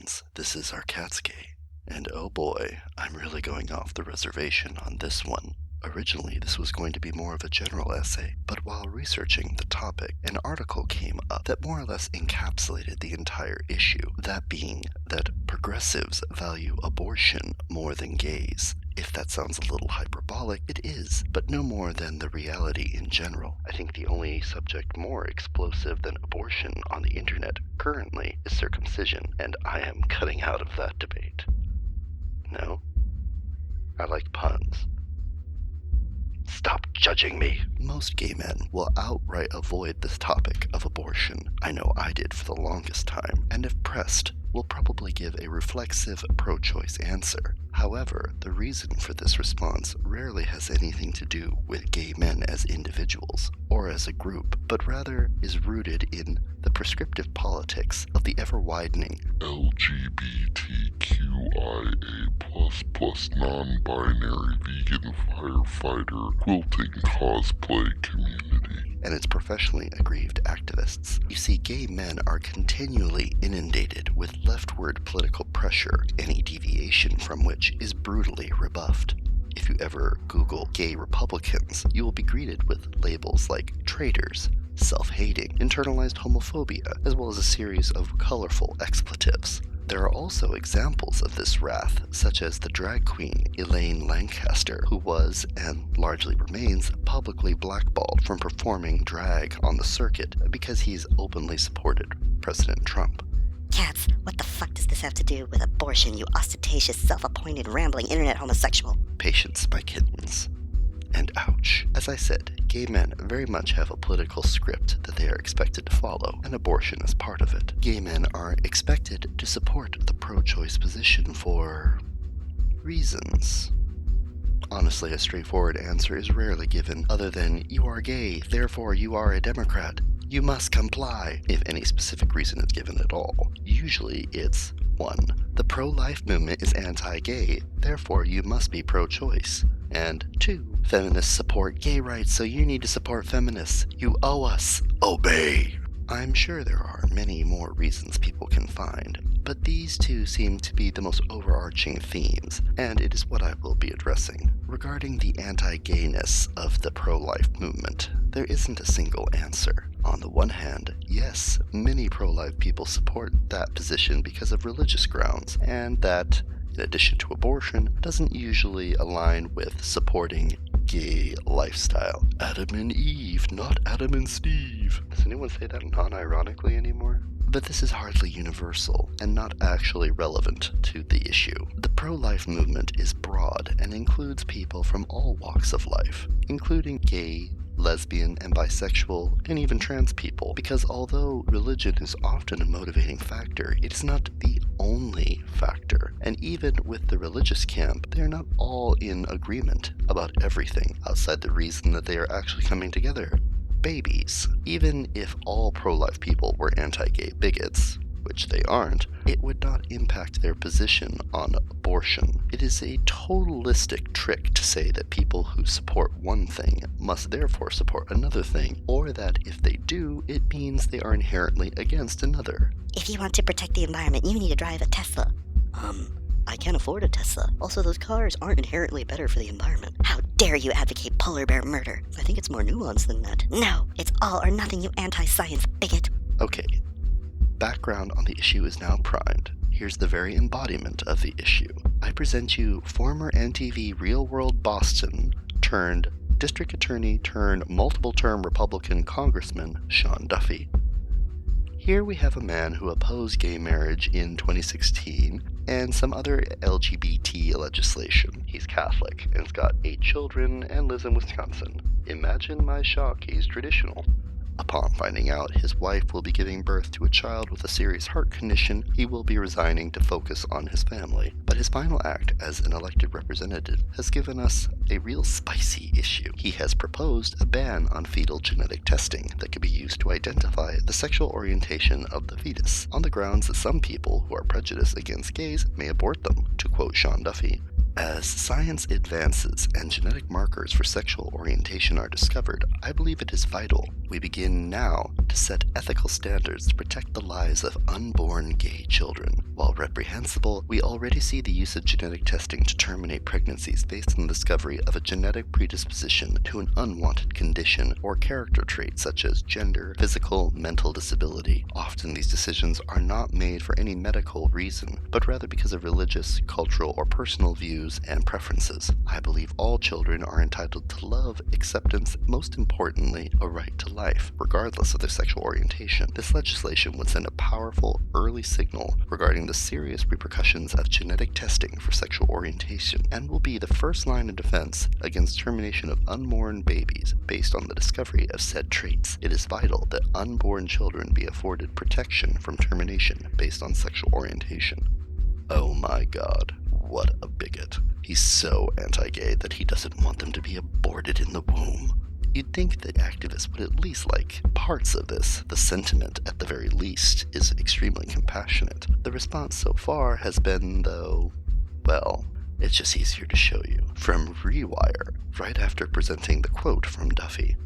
friends, this is our cat's gay. And oh boy, I'm really going off the reservation on this one. Originally, this was going to be more of a general essay, but while researching the topic, an article came up that more or less encapsulated the entire issue, that being that progressives value abortion more than gays. If that sounds a little hyperbolic, it is, but no more than the reality in general. I think the only subject more explosive than abortion on the internet currently is circumcision, and I am cutting out of that debate. No? I like puns. Stop judging me! Most gay men will outright avoid this topic of abortion. I know I did for the longest time, and if pressed, will probably give a reflexive pro-choice answer. However, the reason for this response rarely has anything to do with gay men as individuals or as a group, but rather is rooted in the prescriptive politics of the ever-widening LGBTQIA++ non-binary vegan firefighter quilting cosplay community and its professionally aggrieved activists. You see, gay men are continually inundated with leftward political pressure, any deviation from which is brutally rebuffed. If you ever Google gay Republicans, you will be greeted with labels like traitors, self-hating, internalized homophobia, as well as a series of colorful expletives. There are also examples of this wrath, such as the drag queen Elaine Lancaster, who was, and largely remains, publicly blackballed from performing drag on the circuit because he's openly supported President Trump. Cats, what the fuck does this have to do with abortion, you ostentatious, self-appointed, rambling internet homosexual? Patience, my kittens. And ouch. As I said, gay men very much have a political script that they are expected to follow, and abortion is part of it. Gay men are expected to support the pro-choice position for reasons. Honestly, a straightforward answer is rarely given, other than, you are gay, therefore you are a Democrat. You must comply, if any specific reason is given at all. Usually it's 1. The pro-life movement is anti-gay, therefore you must be pro-choice. And 2. Feminists support gay rights, so you need to support feminists. You owe us. Obey! I'm sure there are many more reasons people can find, but these two seem to be the most overarching themes, and it is what I will be addressing. Regarding the anti-gayness of the pro-life movement, there isn't a single answer. On the one hand, yes, many pro-life people support that position because of religious grounds, and that, in addition to abortion, doesn't usually align with supporting gay lifestyle. Adam and Eve, not Adam and Steve. Does anyone say that non-ironically anymore? But this is hardly universal, and not actually relevant to the issue. The pro-life movement is broad and includes people from all walks of life, including gay, lesbian, and bisexual, and even trans people, because although religion is often a motivating factor, it is not the only factor, and even with the religious camp, they are not all in agreement about everything outside the reason that they are actually coming together. Babies. Even if all pro-life people were anti-gay bigots, which they aren't, it would not impact their position on abortion. It is a totalistic trick to say that people who support one thing must therefore support another thing, or that if they do, it means they are inherently against another. If you want to protect the environment, you need to drive a Tesla. I can't afford a Tesla. Also, those cars aren't inherently better for the environment. How dare you advocate polar bear murder? I think it's more nuanced than that. No, it's all or nothing, you anti-science bigot. Okay. Background on the issue is now primed. Here's the very embodiment of the issue. I present you former NTV Real World Boston turned district attorney turned multiple-term Republican Congressman Sean Duffy. Here we have a man who opposed gay marriage in 2016 and some other LGBT legislation. He's Catholic and has got 8 children and lives in Wisconsin. Imagine my shock, he's traditional. Upon finding out his wife will be giving birth to a child with a serious heart condition, he will be resigning to focus on his family. But his final act as an elected representative has given us a real spicy issue. He has proposed a ban on fetal genetic testing that could be used to identify the sexual orientation of the fetus, on the grounds that some people who are prejudiced against gays may abort them, to quote Sean Duffy. As science advances and genetic markers for sexual orientation are discovered, I believe it is vital we begin now to set ethical standards to protect the lives of unborn gay children. While reprehensible, we already see the use of genetic testing to terminate pregnancies based on the discovery of a genetic predisposition to an unwanted condition or character trait such as gender, physical, mental disability. Often these decisions are not made for any medical reason, but rather because of religious, cultural, or personal views and preferences. I believe all children are entitled to love, acceptance, most importantly, a right to life, regardless of their sexual orientation. This legislation would send a powerful, early signal regarding the serious repercussions of genetic testing for sexual orientation, and will be the first line of defense against termination of unborn babies based on the discovery of said traits. It is vital that unborn children be afforded protection from termination based on sexual orientation. Oh my god, what a bigot. He's so anti-gay that he doesn't want them to be aborted in the womb. You'd think that activists would at least like parts of this. The sentiment, at the very least, is extremely compassionate. The response so far has been, though, well, it's just easier to show you. From Rewire, right after presenting the quote from Duffy.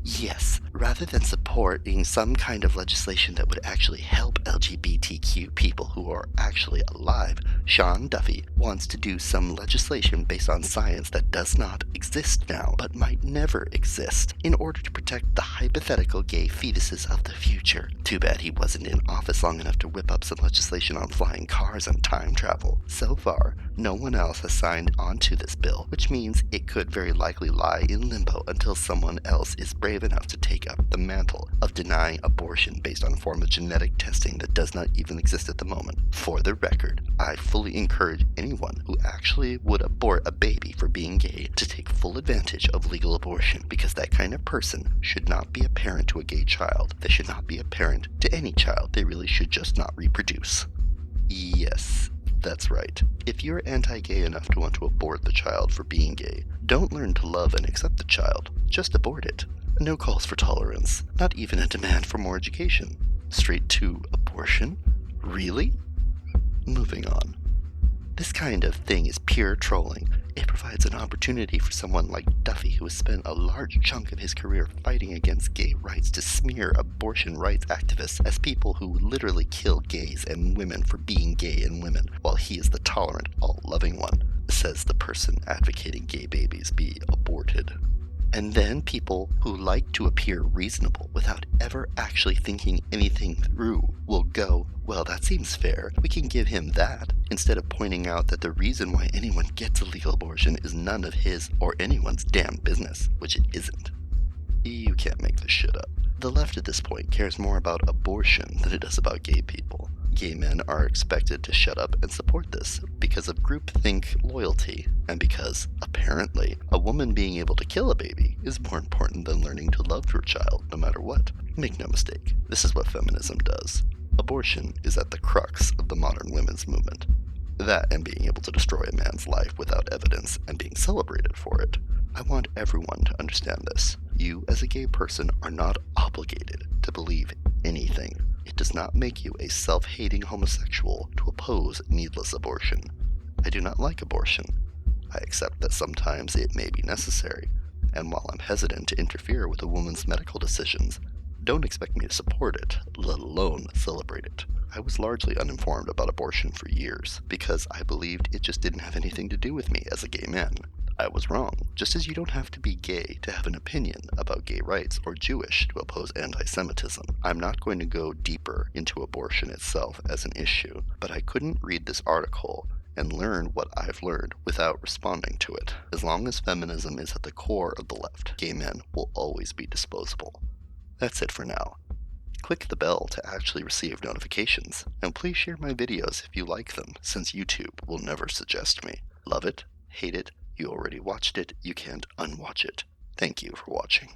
Yes, rather than supporting some kind of legislation that would actually help LGBTQ people who are actually alive, Sean Duffy wants to do some legislation based on science that does not exist now, but might never exist, in order to protect the hypothetical gay fetuses of the future. Too bad he wasn't in office long enough to whip up some legislation on flying cars and time travel. So far, no one else has signed onto this bill, which means it could very likely lie in limbo until someone else is brave enough to take up the mantle of denying abortion based on a form of genetic testing that does not even exist at the moment. For the record, I fully encourage anyone who actually would abort a baby for being gay to take full advantage of legal abortion, because that kind of person should not be a parent to a gay child. They should not be a parent to any child. They really should just not reproduce. Yes, that's right. If you're anti-gay enough to want to abort the child for being gay, don't learn to love and accept the child. Just abort it. No calls for tolerance. Not even a demand for more education. Straight to abortion? Really? Moving on. This kind of thing is pure trolling. It provides an opportunity for someone like Duffy, who has spent a large chunk of his career fighting against gay rights, to smear abortion rights activists as people who literally kill gays and women for being gay and women, while he is the tolerant, all-loving one, says the person advocating gay babies be aborted. And then people who like to appear reasonable without ever actually thinking anything through will go, well, that seems fair, we can give him that, instead of pointing out that the reason why anyone gets a legal abortion is none of his or anyone's damn business, which it isn't. You can't make this shit up. The left at this point cares more about abortion than it does about gay people. Gay men are expected to shut up and support this because of groupthink loyalty, and because, apparently, a woman being able to kill a baby is more important than learning to love your child no matter what. Make no mistake, this is what feminism does. Abortion is at the crux of the modern women's movement. That and being able to destroy a man's life without evidence and being celebrated for it. I want everyone to understand this. You, as a gay person, are not obligated to believe anything. It does not make you a self-hating homosexual to oppose needless abortion. I do not like abortion. I accept that sometimes it may be necessary, and while I'm hesitant to interfere with a woman's medical decisions, don't expect me to support it, let alone celebrate it. I was largely uninformed about abortion for years, because I believed it just didn't have anything to do with me as a gay man. I was wrong, just as you don't have to be gay to have an opinion about gay rights or Jewish to oppose anti-Semitism. I'm not going to go deeper into abortion itself as an issue, but I couldn't read this article and learn what I've learned without responding to it. As long as feminism is at the core of the left, gay men will always be disposable. That's it for now. Click the bell to actually receive notifications, and please share my videos if you like them, since YouTube will never suggest me. Love it, hate it, you already watched it, you can't unwatch it. Thank you for watching.